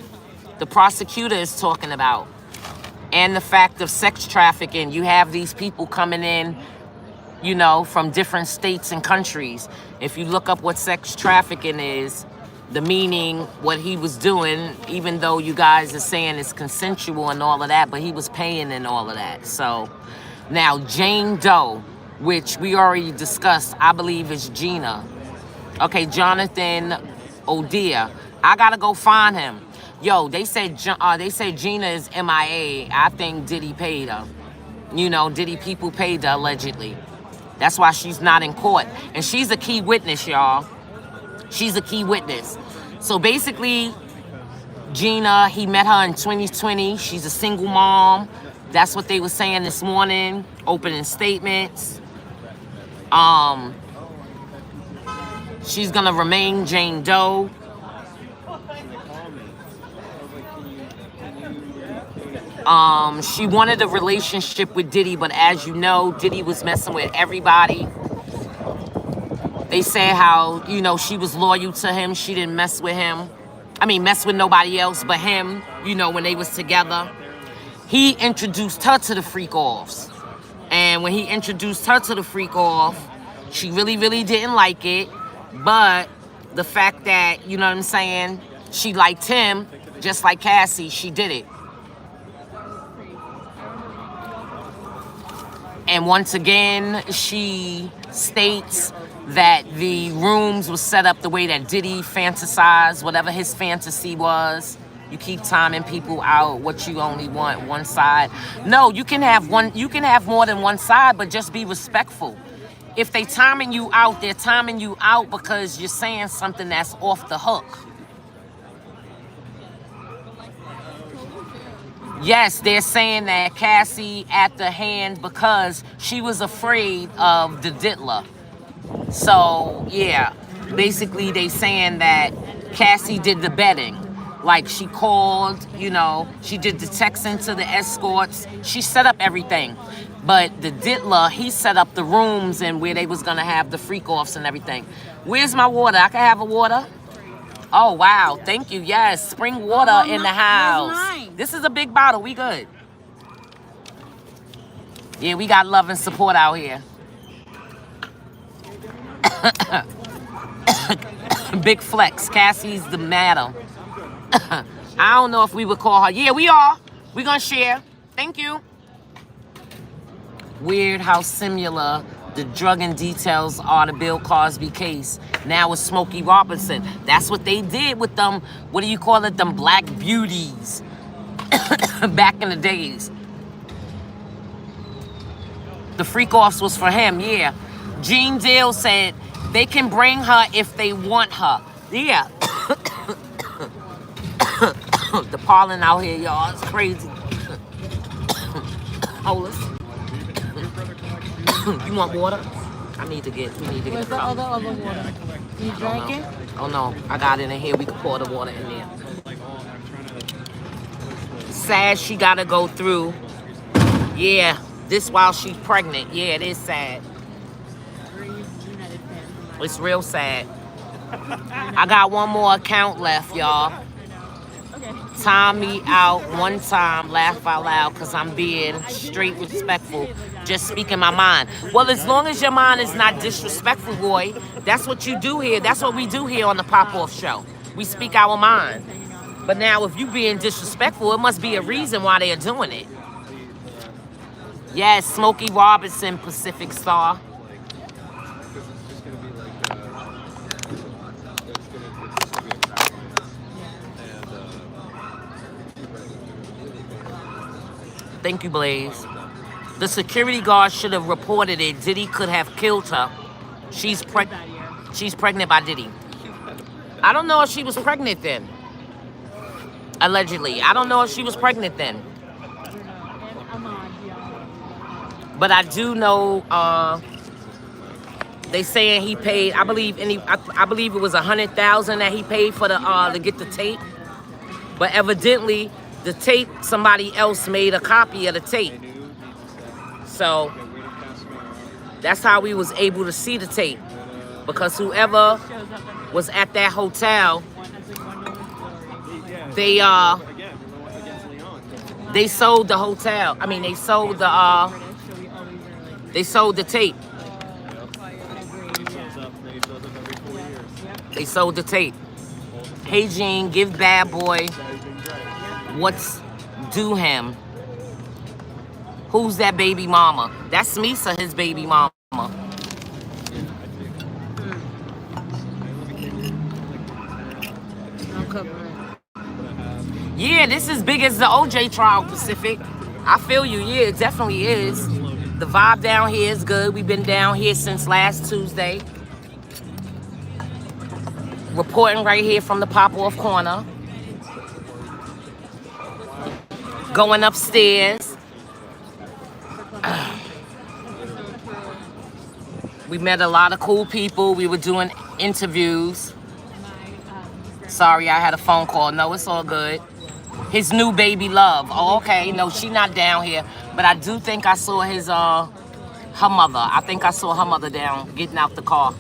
prosecutor is talking about. And the fact of sex trafficking. You have these people coming in, you know, from different states and countries. If you look up what sex trafficking is, the meaning, what he was doing, even though you guys are saying it's consensual and all of that, but he was paying and all of that. So now Jane Doe, which we already discussed, I believe is Gina. Okay, Jonathan O'Dear. I gotta go find him. Yo, they said Gina is MIA. I think Diddy paid her. You know, Diddy people paid her allegedly. That's why she's not in court. And she's a key witness, y'all. She's a key witness. So basically, Gina, he met her in 2020. She's a single mom. That's what they were saying this morning, opening statements. She's gonna remain Jane Doe. She wanted a relationship with Diddy, but as you know, Diddy was messing with everybody. They say how, you know, she was loyal to him. She didn't mess with him. I mean, mess with nobody else but him, you know, when they was together. He introduced her to the freak-offs. And when he introduced her to the freak-off, she really, really didn't like it. But the fact that, you know what I'm saying, she liked him, just like Cassie, she did it. And once again, she states that the rooms were set up the way that Diddy fantasized, whatever his fantasy was. You keep timing people out, what you only want, one side. No, you can have more than one side, but just be respectful. If they timing you out, they're timing you out because you're saying something that's off the hook. Yes, they're saying that Cassie at the hand because she was afraid of the diddler. So, yeah, basically they saying that Cassie did the betting. Like, she called, you know, she did the texting to the escorts. She set up everything. But the diddler, he set up the rooms and where they was going to have the freak-offs and everything. Where's my water? I can have a water? Oh, wow. Thank you. Yes, spring water in the house. This is a big bottle. We good. Yeah, we got love and support out here. Big flex. Cassie's the madam. I don't know if we would call her. Yeah, we are. We're going to share. Thank you. Weird how similar the drug and details are to Bill Cosby case. Now with Smokey Robinson. That's what they did with them, what do you call it, them black beauties back in the days. The freak-offs was for him, yeah. Gene Deal said they can bring her if they want her. Yeah. The pollen out here, y'all, it's crazy. Hold us. You want water? We need to get Where's the other water? You drank it? Oh no, I got it in here. We can pour the water in there. Sad she gotta go through. Yeah, this while she's pregnant. Yeah, it is sad. It's real sad. I got one more account left, y'all. Time me out one time, laugh out loud, because I'm being straight respectful, just speaking my mind. Well, as long as your mind is not disrespectful, boy, that's what you do here. That's what we do here on the Pop-Off Show. We speak our mind. But now, if you being disrespectful, it must be a reason why they are doing it. Yes, Smokey Robinson, Pacific Star. Thank you, Blaze. The security guard should have reported it. Diddy could have killed her. She's pregnant by Diddy. I don't know if she was pregnant then. Allegedly. I don't know if she was pregnant then. But I do know they saying he paid, I believe it was $100,000 that he paid for the to get the tape. But evidently the tape, somebody else made a copy of the tape. So that's how we was able to see the tape. Because whoever was at that hotel, they sold the hotel. I mean, they sold the tape. They sold the tape. Hey Gene, give bad boy what's due him. Who's that baby mama? That's Misa, his baby mama. Yeah, this is big as the OJ trial, Pacific. I feel you. Yeah, it definitely is. The vibe down here is good. We've been down here since last Tuesday. Reporting right here from the pop-off corner. Going upstairs. We met a lot of cool people. We were doing interviews. Sorry, I had a phone call. No, it's all good. His new baby love. Oh, okay. No, she not down here. But I do think I saw his, her mother. I think I saw her mother down, getting out the car.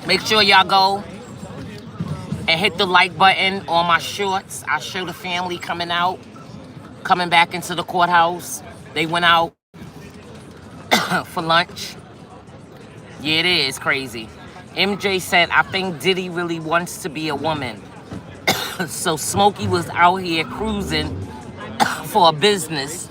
Make sure y'all go and hit the like button on my shorts. I show the family coming back into the courthouse. They went out for lunch. Yeah, it is crazy. MJ said, I think Diddy really wants to be a woman. So Smokey was out here cruising for a business.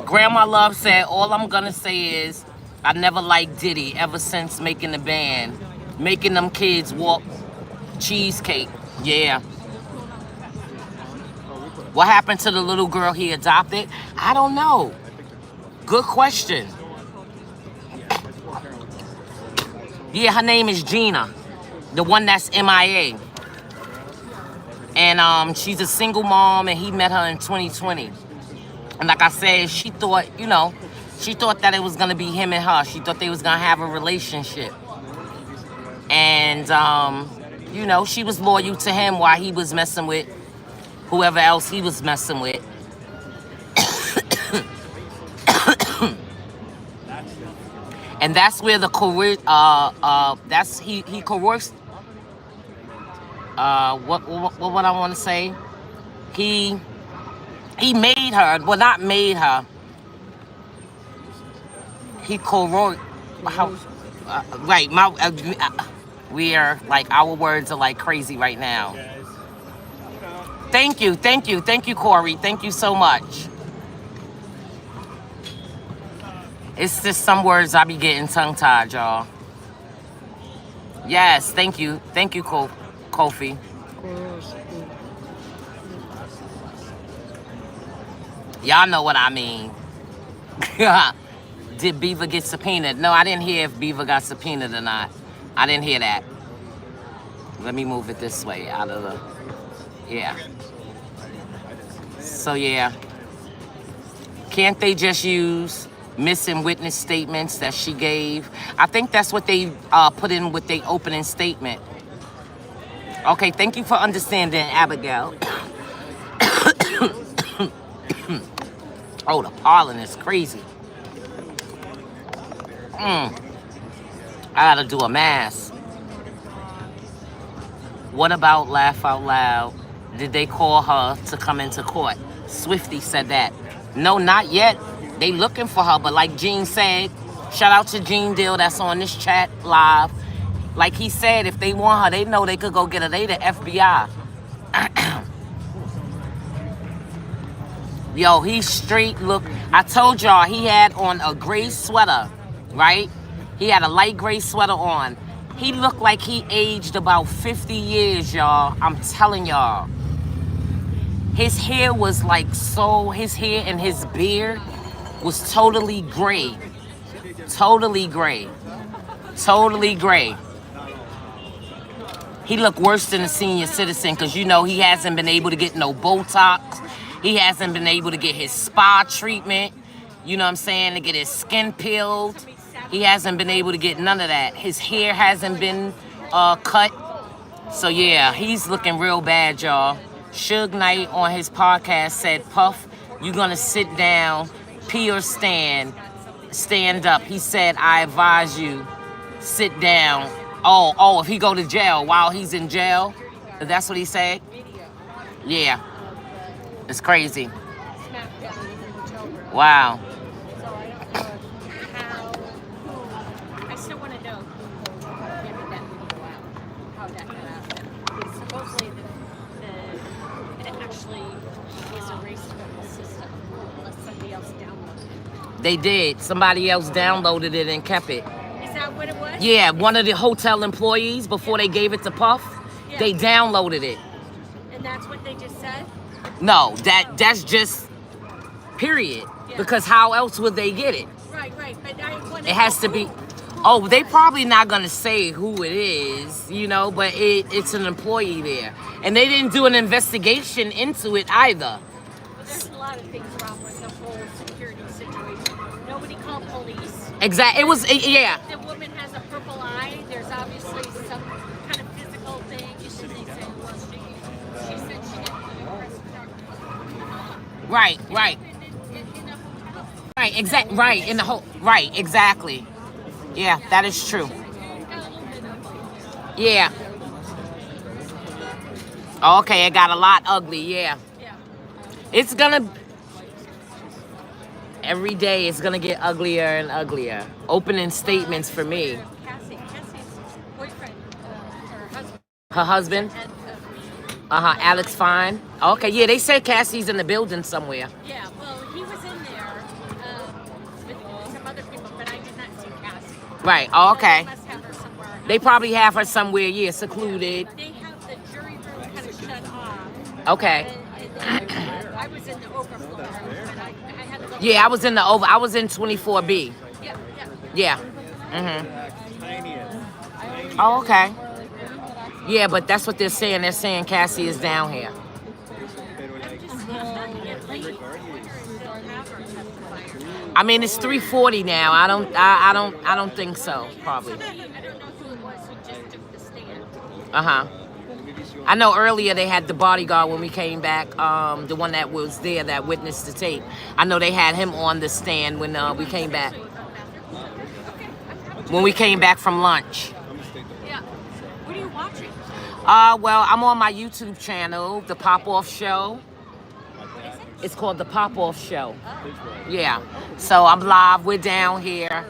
Grandma Love said, all I'm gonna say is, I never liked Diddy ever since making the band. Making them kids walk cheesecake. Yeah. What happened to the little girl he adopted? I don't know. Good question. Yeah, her name is Gina. The one that's MIA. And she's a single mom, and he met her in 2020. And like I said, she thought, you know, she thought that it was going to be him and her. She thought they was going to have a relationship. And, you know, she was loyal to him while he was messing with whoever else he was messing with. And that's where the he coerced. What I want to say? He made her. Well, not made her. He coerced. Right. We are like, our words are like crazy right now. Thank you, Corey. Thank you so much. It's just some words I be getting tongue-tied, y'all. Yes, thank you, Kofi. Y'all know what I mean. Did Beaver get subpoenaed? No, I didn't hear if Beaver got subpoenaed or not. I didn't hear that. Let me move it this way out of the... Yeah. So, yeah. Can't they just use missing witness statements that she gave? I think that's what they put in with their opening statement. Okay, thank you for understanding, Abigail. Oh, the pollen is crazy. I gotta do a mask. What about laugh out loud? Did they call her to come into court? Swifty said that. No, not yet. They looking for her, but like Gene said, shout out to Gene Dill that's on this chat live. Like he said, if they want her, they know they could go get her. They the FBI. Yo, he straight look. I told y'all he had on a gray sweater, right? He had a light gray sweater on. He looked like he aged about 50 years, y'all. I'm telling y'all. His hair was like his hair and his beard was totally gray. Totally gray. Totally gray. He looked worse than a senior citizen because, you know, he hasn't been able to get no Botox. He hasn't been able to get his spa treatment. You know what I'm saying? To get his skin peeled. He hasn't been able to get none of that. His hair hasn't been cut. So, yeah, he's looking real bad, y'all. Suge Knight on his podcast said, Puff, you're going to sit down, pee or stand up. He said, I advise you, sit down. Oh, if he go to jail while he's in jail? That's what he said? Yeah. It's crazy. Wow. I still want to know how that got out. Supposedly it actually was erased from the system unless somebody else downloaded it. They did. Somebody else downloaded it and kept it. Is that what it was? Yeah, one of the hotel employees, before they gave it to Puff, they downloaded it. And that's what they just said? No, that's just period. Yeah. Because how else would they get it? Right. But It has to be. Oh, they probably not gonna say who it is, you know, but it's an employee there, and they didn't do an investigation into it either. There's a lot of things wrong with the whole security situation. Nobody called police. Exactly. It was yeah. The woman has a purple eye. There's obviously some kind of physical thing. She said she didn't arrest her. Right. In a hotel. Right. Exactly. Yeah, that is true. Yeah. Okay, it got a lot ugly. Yeah. It's gonna. Every day it's gonna get uglier and uglier. Opening statements for me. Cassie's boyfriend, Her her husband. husband. Alex Fine. Okay, yeah, they said Cassie's in the building somewhere. Yeah, well, he was in there with some other people, but I did not see Cassie. Right. They must have her somewhere. They probably have her somewhere, yeah, secluded. They have the jury room kind of shut off. Okay. And I was in the overflow, but I had to go. Yeah, I was in I was in 24B. Yeah. Yeah. Oh, okay. Yeah, but that's what they're saying. They're saying Cassie is down here. I mean, it's 3:40 now. I don't think so. Probably. I don't know who it was who just took the stand. I know earlier they had the bodyguard when we came back. The one that was there that witnessed the tape. I know they had him on the stand when we came back. When we came back from lunch. Yeah. What are you watching? Well, I'm on my YouTube channel, The Pop-Off Show. It's called The Pop-Off Show. Yeah. So I'm live. We're down here.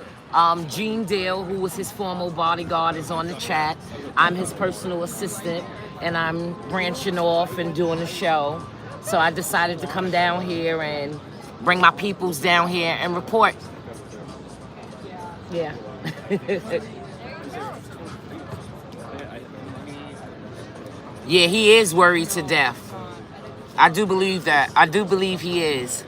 Gene Dale, who was his former bodyguard, is on the chat. I'm his personal assistant, and I'm branching off and doing a show. So I decided to come down here and bring my peoples down here and report. Yeah. Yeah, he is worried to death. I do believe that. I do believe he is.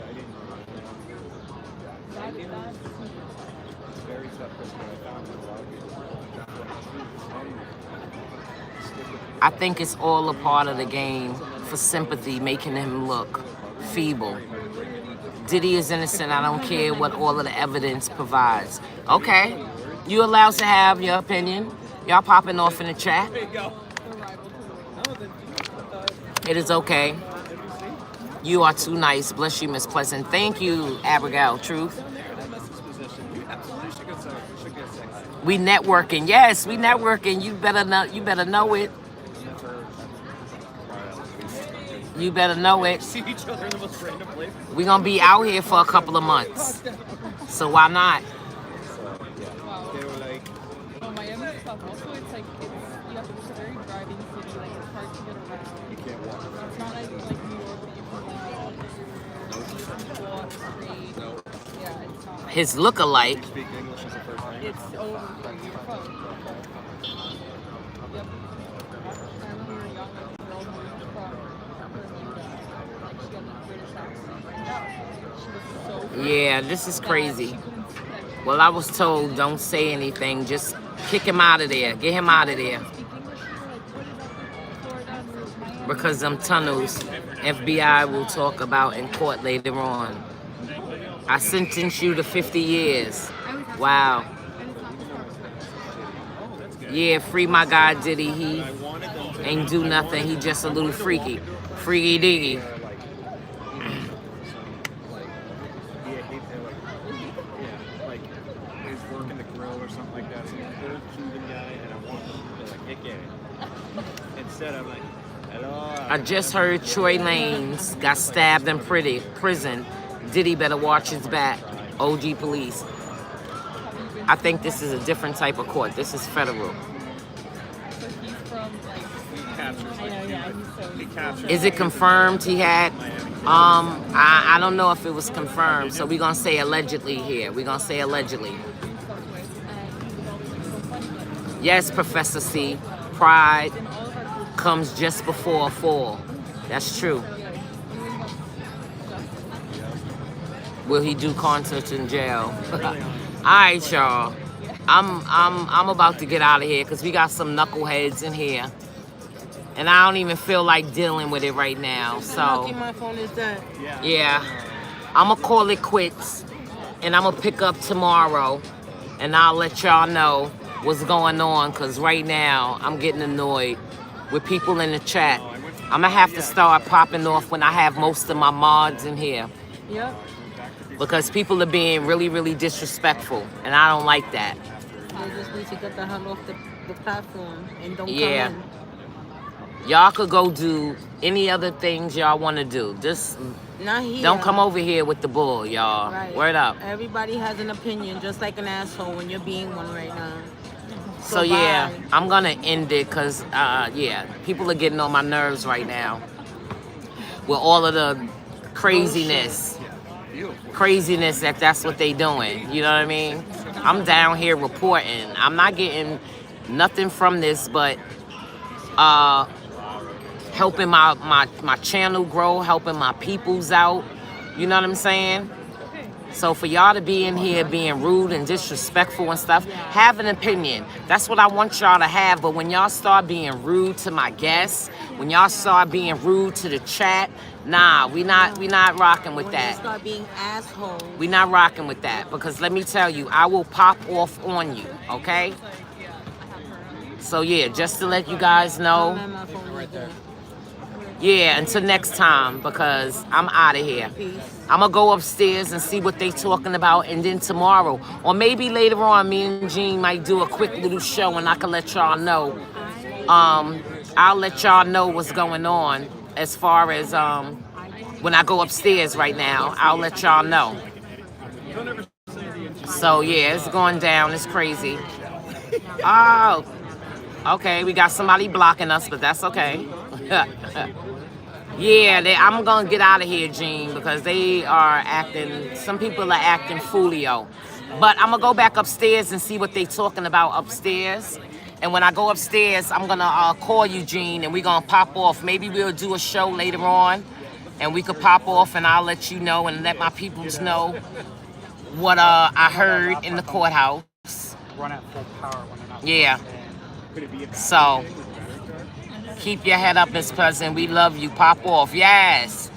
I think it's all a part of the game for sympathy, making him look feeble. Diddy is innocent. I don't care what all of the evidence provides. Okay, you allowed to have your opinion. Y'all popping off in the chat. It is okay. You are too nice. Bless you, Miss Pleasant. Thank you, Abigail. Truth. We networking. Yes, we networking. You better know. You better know it. You better know it. See each other in the most random places. We're gonna be out here for a couple of months. So why not? They were like, Miami is tough. Also, it's like it's a very driving city. Like it's hard to get around. you can't walk. It's not like New York that you can walk straight. No. Yeah, it's not. His look-alike. Speak English as a first language. It's over for your phone. Yeah, this is crazy. Well, I was told don't say anything. Just kick him out of there. Get him out of there. Because them tunnels, FBI will talk about in court later on. I sentence you to 50 years. Wow. Yeah, free my guy Diddy. He ain't do nothing. He just a little freaky. Freaky diggy. Like he's working the grill or something like that. Some old Cuban guy, and I want him to like kick in. Instead, I'm like, hello. I just heard Troy Lanez got stabbed in prison. Diddy better watch his back. OG police. I think this is a different type of court. This is federal. So he's from like. Captures, I know, yeah. he captures. Is it confirmed he had? I don't know if it was confirmed. So we're gonna say allegedly here. We're gonna say allegedly. Yes, Professor C. Pride comes just before a fall. That's true. Will he do concerts in jail? All right, y'all. I'm about to get out of here because we got some knuckleheads in here, and I don't even feel like dealing with it right now. So My phone is dead. yeah, I'm gonna call it quits, and I'm gonna pick up tomorrow, and I'll let y'all know what's going on because right now I'm getting annoyed with people in the chat. I'm gonna have to start popping off when I have most of my mods in here. Yep. Because people are being really, really disrespectful, and I don't like that. They just need to get the hell off the platform and don't Yeah. come Y'all could go do any other things y'all want to do. Just in. Not here. don't come over here with the bull, y'all. Right. Word up. Everybody has an opinion, just like an asshole when you're being one right now. So Goodbye. yeah, I'm gonna end it because yeah, people are getting on my nerves right now with all of the craziness. Craziness that's what they doing. You know what I mean? I'm down here reporting. I'm not getting nothing from this but helping my channel grow, helping my peoples out. You know what I'm saying? So for y'all to be in here being rude and disrespectful and stuff, have an opinion. That's what I want y'all to have. But when y'all start being rude to my guests, when y'all start being rude to the chat, nah, we not rocking with When that. they start being assholes. We not rocking with that because let me tell you, I will pop off on you, okay? So yeah, just to let you guys know, Man, my phone is dead. yeah, until next time because I'm out of here. Peace. I'm gonna go upstairs and see what they talking about, and then tomorrow, or maybe later on, me and Jean might do a quick little show and I can let y'all know. I'll let y'all know what's going on as far as when I go upstairs right now. I'll let y'all know. So yeah, it's going down. It's crazy. Oh, okay. We got somebody blocking us, but that's okay. Yeah, I'm gonna get out of here, Jean, because they are acting, some people are acting foolio. But I'm gonna go back upstairs and see what they talking about upstairs. And when I go upstairs, I'm gonna call you, Jean, and we're gonna pop off. Maybe we'll do a show later on, and we could pop off and I'll let you know and let my peoples know what I heard in the courthouse. Run at full power when they're not. Yeah. So keep your head up, Miss President. We love you. Pop off. Yes.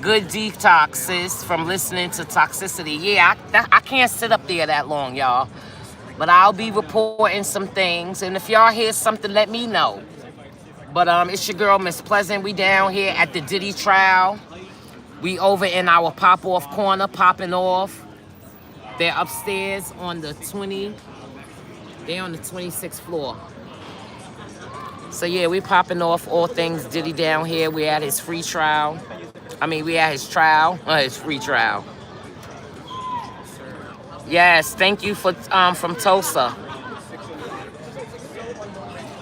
Good detox, sis, from listening to toxicity. Yeah, I can't sit up there that long, y'all. But I'll be reporting some things. And if y'all hear something, let me know. But it's your girl, Miss Pleasant. We down here at the Diddy trial. We over in our pop-off corner, popping off. They're upstairs on the 26th floor. So yeah, we popping off all things Diddy down here. We at his free trial. I mean, we at his trial, his free trial. Yes, thank you for from Tulsa.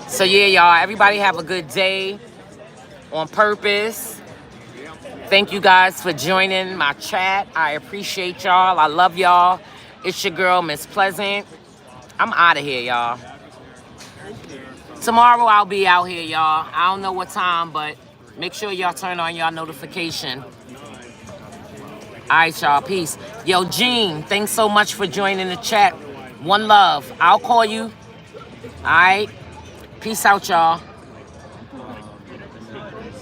So yeah, y'all, everybody have a good day on purpose. Thank you guys for joining my chat. I appreciate y'all. I love y'all. It's your girl, Miss Pleasant. I'm out of here, y'all. Tomorrow I'll be out here, y'all. I don't know what time, but make sure y'all turn on y'all notification. All right, y'all. Peace. Yo, Gene, thanks so much for joining the chat. One love. I'll call you. All right. Peace out, y'all.